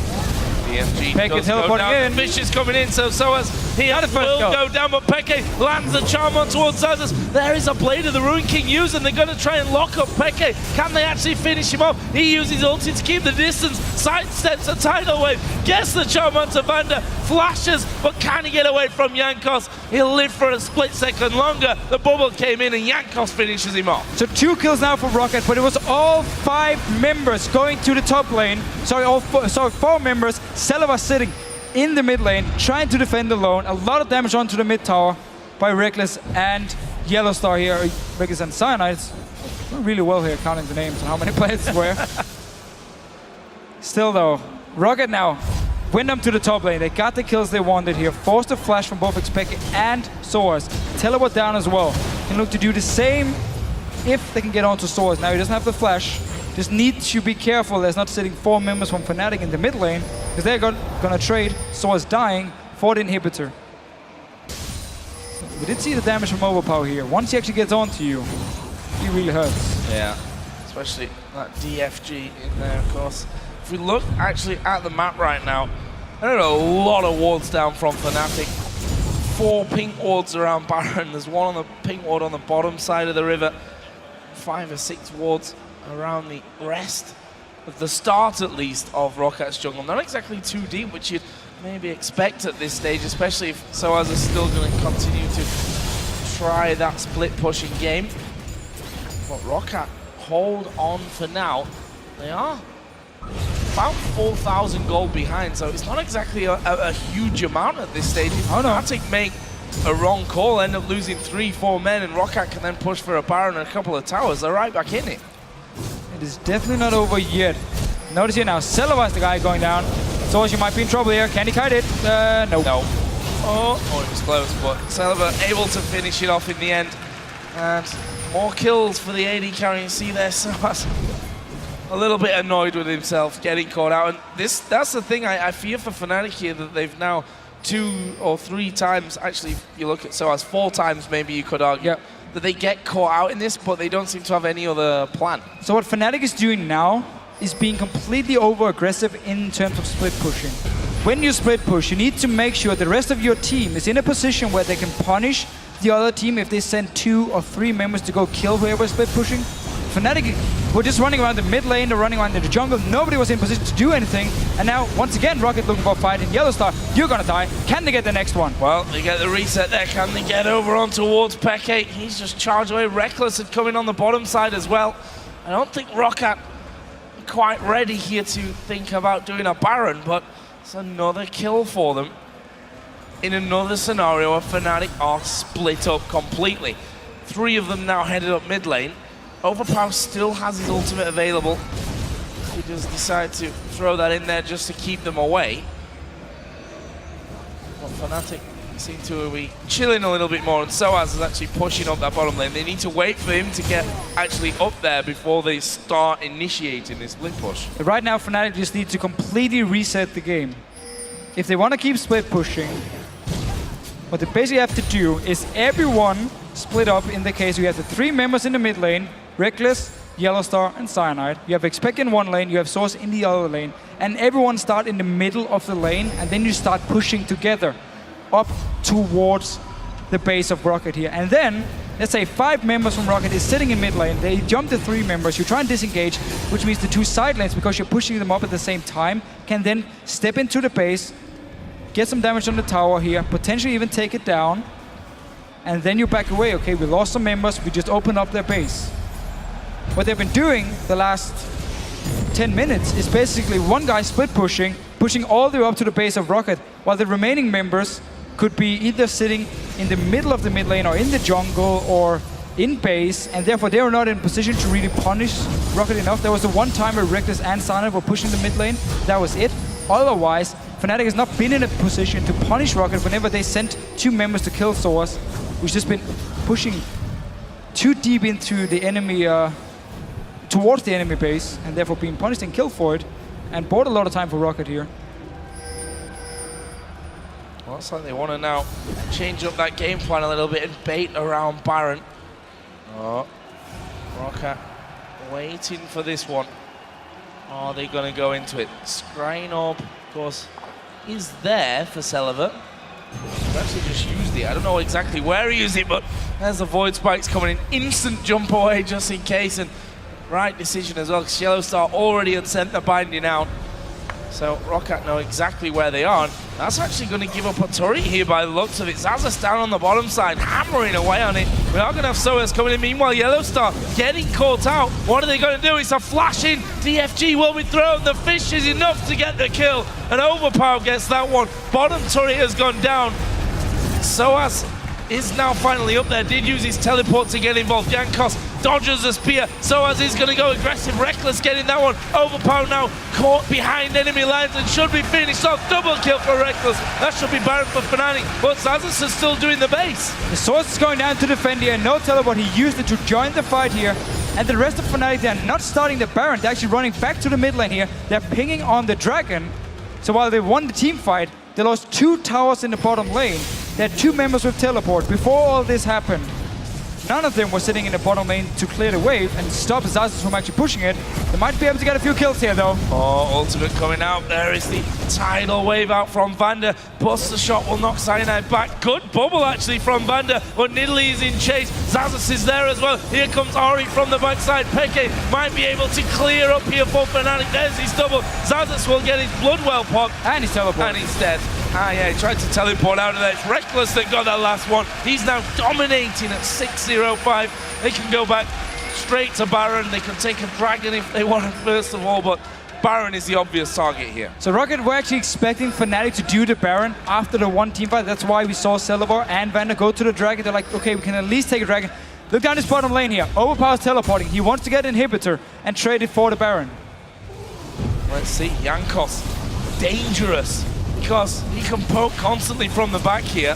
B: Peke teleporting in. Fish is coming in, so Soaz, he will go down, but Peke lands the charm on towards Zazas. There is a Blade of the Ruin King used, and they're going to try and lock up Peke. Can they actually finish him off? He uses ulti to keep the distance, sidesteps a tidal wave, gets the charm onto Vander, flashes, but can he get away from Jankos? He'll live for a split second longer. The bubble came in, and Jankos finishes him off.
A: So 2 kills now for ROCCAT, but it was all 5 members going to the top lane. Sorry, 4 members. Selva sitting in the mid lane, trying to defend alone. A lot of damage onto the mid tower by Reckless and Yellow Star here. Reckless and Cyanide. Doing really well here, counting the names and how many players were. Still though, ROCCAT now went up to the top lane. They got the kills they wanted here. Forced a flash from both Expected and Soaz. Teleport down as well. Can look to do the same if they can get onto Soaz. Now he doesn't have the flash. Just need to be careful there's not sitting 4 members from Fnatic in the mid lane, because they're gonna trade Soaz dying for the inhibitor. We did see the damage from Overpower here. Once he actually gets onto you, he really hurts.
B: Yeah, especially that DFG in there, of course. If we look actually at the map right now, there are a lot of wards down from Fnatic. 4 pink wards around Baron. There's 1 on the pink ward on the bottom side of the river. 5 or 6 wards around the rest of the start, at least, of ROCCAT's jungle. Not exactly too deep, which you'd maybe expect at this stage, especially if Soaz is still going to continue to try that split pushing game. But ROCCAT hold on for now. They are about 4,000 gold behind, so it's not exactly a huge amount at this stage. If Fnatic make a wrong call, end up losing 3-4 men, and ROCCAT can then push for a Baron and a couple of towers, they're right back in it.
A: It is definitely not over yet. Notice here now, Selva is the guy going down. So you might be in trouble here. Can he kite it? No.
B: No. Oh, it was close, but Selva able to finish it off in the end. And more kills for the AD carry. See there, Selva's a little bit annoyed with himself getting caught out. And that's the thing I fear for Fnatic here, that they've now 2 or 3 times, actually, if you look at Soaz, 4 times maybe you could argue. Yep. That they get caught out in this, but they don't seem to have any other plan.
A: So what Fnatic is doing now is being completely over-aggressive in terms of split pushing. When you split push, you need to make sure the rest of your team is in a position where they can punish the other team if they send 2 or 3 members to go kill whoever is split pushing. Fnatic were just running around the mid lane, they're running around in the jungle, nobody was in position to do anything, and now, once again, ROCCAT looking for a fight in Yellow Star. You're gonna die. Can they get the next one?
B: Well, they get the reset there. Can they get over on towards Peke? He's just charged away. Reckless had come in on the bottom side as well. I don't think ROCCAT are quite ready here to think about doing a Baron, but it's another kill for them in another scenario where Fnatic are split up completely. 3 of them now headed up mid lane. Overpower still has his ultimate available. He does decide to throw that in there just to keep them away. But Fnatic seem to be chilling a little bit more, and Soaz is actually pushing up that bottom lane. They need to wait for him to get actually up there before they start initiating this split push.
A: Right now, Fnatic just need to completely reset the game. If they want to keep split pushing, what they basically have to do is everyone split up. In the case, you have the 3 members in the mid lane, Reckless, Yellowstar, and Cyanide. You have Expect in one lane, you have Source in the other lane, and everyone start in the middle of the lane, and then you start pushing together up towards the base of ROCCAT here. And then, let's say 5 members from ROCCAT is sitting in mid lane, they jump the 3 members, you try and disengage, which means the 2 side lanes, because you're pushing them up at the same time, can then step into the base, get some damage on the tower here, potentially even take it down, and then you back away. Okay, we lost some members, we just opened up their base. What they've been doing the last 10 minutes is basically one guy split pushing all the way up to the base of ROCCAT, while the remaining members could be either sitting in the middle of the mid lane or in the jungle or in base, and therefore they were not in position to really punish ROCCAT enough. There was the one time where Reckless and Cyanide were pushing the mid lane, that was it. Otherwise, Fnatic has not been in a position to punish ROCCAT whenever they sent 2 members to kill Source, who's just been pushing too deep into the enemy, towards the enemy base, and therefore being punished and killed for it, and bought a lot of time for ROCCAT here.
B: Well, it's like they want to now change up that game plan a little bit and bait around Baron. Oh, ROCCAT waiting for this one. Are they going to go into it? Scrying Orb, of course, is there for Celiver. He actually just used it. I don't know exactly where he used it, but there's the Void Spikes coming in. Instant jump away just in case, and right decision as well, because Yellowstar already had sent the binding out. So ROCCAT know exactly where they are. That's actually going to give up a turret here by the looks of it. Xaxus down on the bottom side, hammering away on it. We are going to have Soaz coming in. Meanwhile, Yellowstar getting caught out. What are they going to do? It's a flashing DFG will be thrown. The fish is enough to get the kill. And Overpower gets that one. Bottom turret has gone down. Soaz is now finally up there. Did use his teleport to get involved. Jankos dodges the spear. Soaz is going to go aggressive. Reckless getting that one. Overpower now caught behind enemy lines and should be finished off. Double kill for Reckless. That should be Baron for Fnatic. But Xaxus is still doing the base.
A: The Source is going down to defend here. No teleport. He used it to join the fight here. And the rest of Fnatic, they're not starting the Baron. They're actually running back to the mid lane here. They're pinging on the Dragon. So while they won the team fight, they lost 2 towers in the bottom lane. They had 2 members with teleport. Before all this happened, none of them were sitting in the bottom lane to clear the wave and stop Xaxus from actually pushing it. They might be able to get a few kills here, though.
B: Oh, ultimate coming out. There is the tidal wave out from Vander. Buster shot will knock Cyanide back. Good bubble, actually, from Vander, but Nidalee is in chase. Xaxus is there as well. Here comes Ori from the backside. Peke might be able to clear up here for Fnatic. There's his double. Xaxus will get his Bloodwell pop.
A: And he's teleported.
B: And he's dead. Ah, yeah, he tried to teleport out of there. It's Reckless that got that last one. He's now dominating at 6-0-5. They can go back straight to Baron. They can take a Dragon if they want, first of all, but Baron is the obvious target here.
A: So ROCCAT were actually expecting Fnatic to do the Baron after the one team fight. That's why we saw Celiver and Vander go to the Dragon. They're like, okay, we can at least take a Dragon. Look down his bottom lane here. Overpower's teleporting. He wants to get Inhibitor and trade it for the Baron.
B: Let's see, Jankos, dangerous, because he can poke constantly from the back here.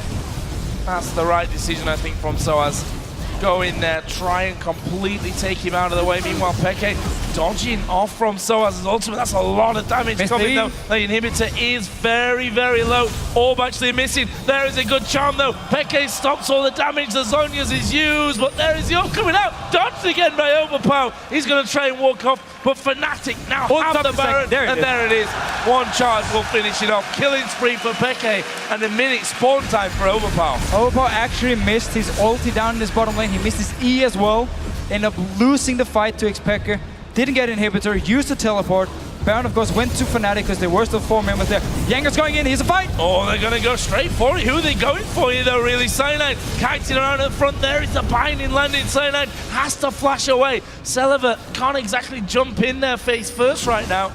B: That's the right decision, I think, from Soaz. Go in there, try and completely take him out of the way. Meanwhile, Peke dodging off from Soaz's ultimate. That's a lot of damage coming though. The inhibitor is very, very low. Orb actually missing. There is a good charm though. Peke stops all the damage. The Zhonya's is used, but there is the Orb coming out. Dodged again by Overpower. He's going to try and walk off, but Fnatic now have the Baron. There it is. One charge will finish it off. Killing spree for Peke and a minute spawn time for Overpower.
A: Overpower actually missed his ulti down in his bottom lane. He missed his E as well. Ended up losing the fight to Xpeke. Didn't get Inhibitor, used the teleport. Baron, of course, went to Fnatic because there were still 4 members there. Yanger's going in, here's a fight!
B: Oh, they're going to go straight for it. Who are they going for here, though, really? Cyanide kiting around at the front. There is the binding landing. Cyanide has to flash away. Celiver can't exactly jump in there face first right now.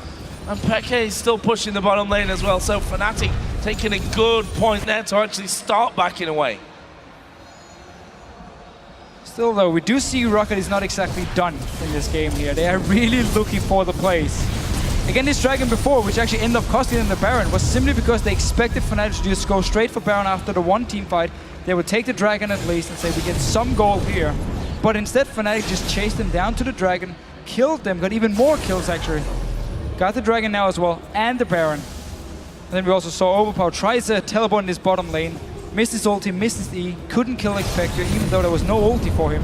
B: And Peke is still pushing the bottom lane as well. So Fnatic taking a good point there to actually start backing away.
A: Still, though, we do see ROCCAT is not exactly done in this game here. They are really looking for the plays. again, this Dragon before, which actually ended up costing them the Baron, was simply because they expected Fnatic to just go straight for Baron after the one team fight. They would take the Dragon at least and say, we get some gold here. But instead, Fnatic just chased them down to the Dragon, killed them, got even more kills actually. Got the Dragon now as well, and the Baron. And then we also saw Overpower tries to teleport in this bottom lane, missed his ulti, missed his E, couldn't kill Expector, even though there was no ulti for him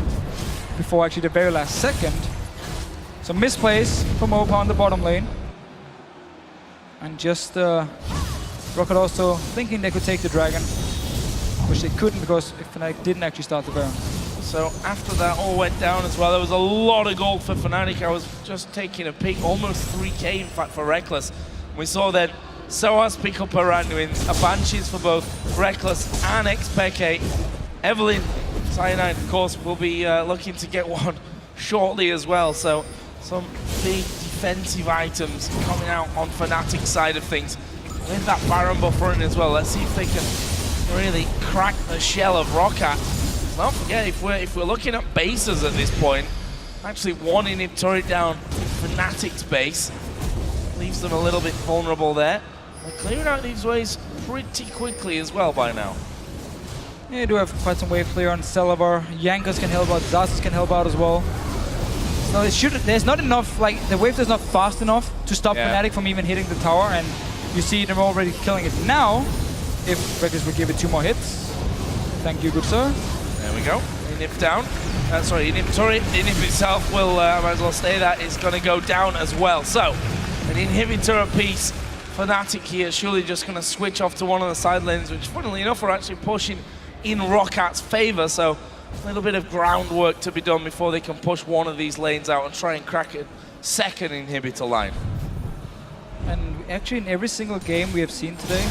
A: before actually the very last second. So misplays from Overpower in the bottom lane. And just ROCCAT also thinking they could take the Dragon, which they couldn't because Fnatic didn't actually start the Baron.
B: So after that all went down as well, there was a lot of gold for Fnatic. I was just taking a peek, almost 3k in fact for Reckless. We saw then Soaz pick up a random wins, a Banshees for both Reckless and Xpeke. Evelyn, Cyanide of course will be looking to get one shortly as well, so some big defensive items coming out on Fnatic's side of things. With that Baron buffering as well, let's see if they can really crack the shell of ROCCAT. Don't forget, if we're looking at bases at this point, actually one inhib turret down Fnatic's base leaves them a little bit vulnerable there. They're clearing out these waves pretty quickly as well by now.
A: Yeah, you do have quite some wave clear on Celavar. Jankos can help out, Xaxus can help out as well. So there's not enough, like the wave is not fast enough to stop Fnatic from even hitting the tower, and you see them already killing it now. If Reckless would give it 2 more hits. Thank you, good sir.
B: There we go. Inhib down. Sorry, inhib turret. Inhib itself will, might as well stay that, is going to go down as well. So, an inhibitor apiece. Fnatic here surely just going to switch off to one of the side lanes, which funnily enough are actually pushing in ROCCAT's favor. So, a little bit of groundwork to be done before they can push one of these lanes out and try and crack a second inhibitor line.
A: And actually in every single game we have seen today,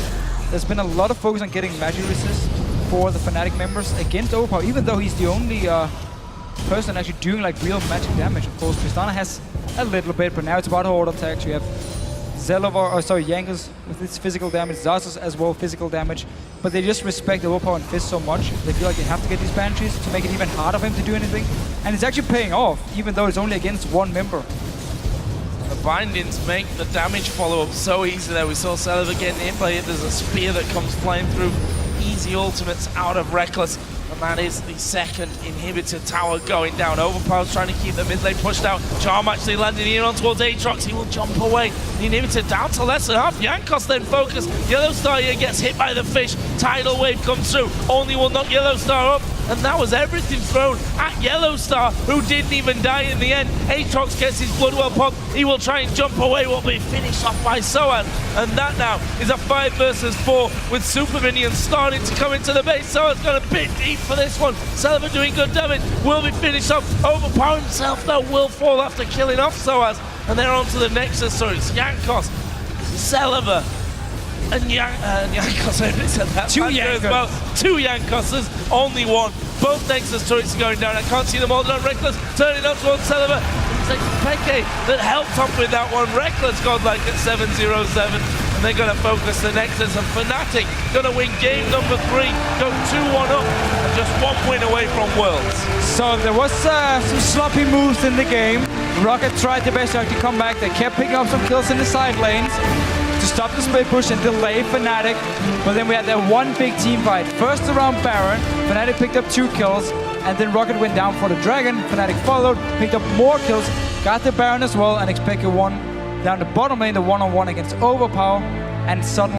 A: there's been a lot of focus on getting magic resist for the Fnatic members against Overpower, even though he's the only person actually doing like real magic damage. Of course, Tristana has a little bit, but now it's about auto attacks. You have Jankos with its physical damage, Xaxus as well, physical damage. But they just respect Overpower and Fizz so much, they feel like they have to get these Banshees to make it even harder for him to do anything. And it's actually paying off, even though it's only against one member.
B: The bindings make the damage follow-up so easy there. We saw Celavar getting hit by it. There's a spear that comes flying through. Easy ultimates out of Reckless. And that is the second inhibitor tower going down. Overpower's trying to keep the mid lane pushed out. Charm actually landing in on towards Aatrox. He will jump away. The inhibitor down to less than half. Jankos then focus. Yellowstar here gets hit by the fish. Tidal wave comes through. Only will knock Yellowstar up. And that was everything thrown at Yellowstar, who didn't even die in the end. Aatrox gets his Bloodwell pop. He will try and jump away, will be finished off by Soaz. And that now is a 5 versus 4 with super minions starting to come into the base. Soaz got a bit deep for this one. Celavar doing good damage, will be finished off. Overpower himself though will fall after killing off Soaz. And they're on to the Nexus, so it's Jankos, Celavar, and Jankos, I said that.
A: 2 Jankos.
B: Well. 2 Jankoses, only one. Both Nexus turrets are going down. I can't see them all done. Reckless turning up towards Celavar. It's like Peke that helped up with that one. Reckless got like at 7-0-7. And they're going to focus the Nexus. And Fnatic going to win game number 3. Go 2-1 up. And just 1 win away from Worlds.
A: So there was some sloppy moves in the game. ROCCAT tried their best to actually come back. They kept picking up some kills in the side lanes to stop the split push and delay Fnatic. But then we had that one big team fight. First around Baron, Fnatic picked up 2 kills, and then ROCCAT went down for the Dragon. Fnatic followed, picked up more kills, got the Baron as well, and Xpeke won down the bottom lane, the one-on-one against Overpower, and suddenly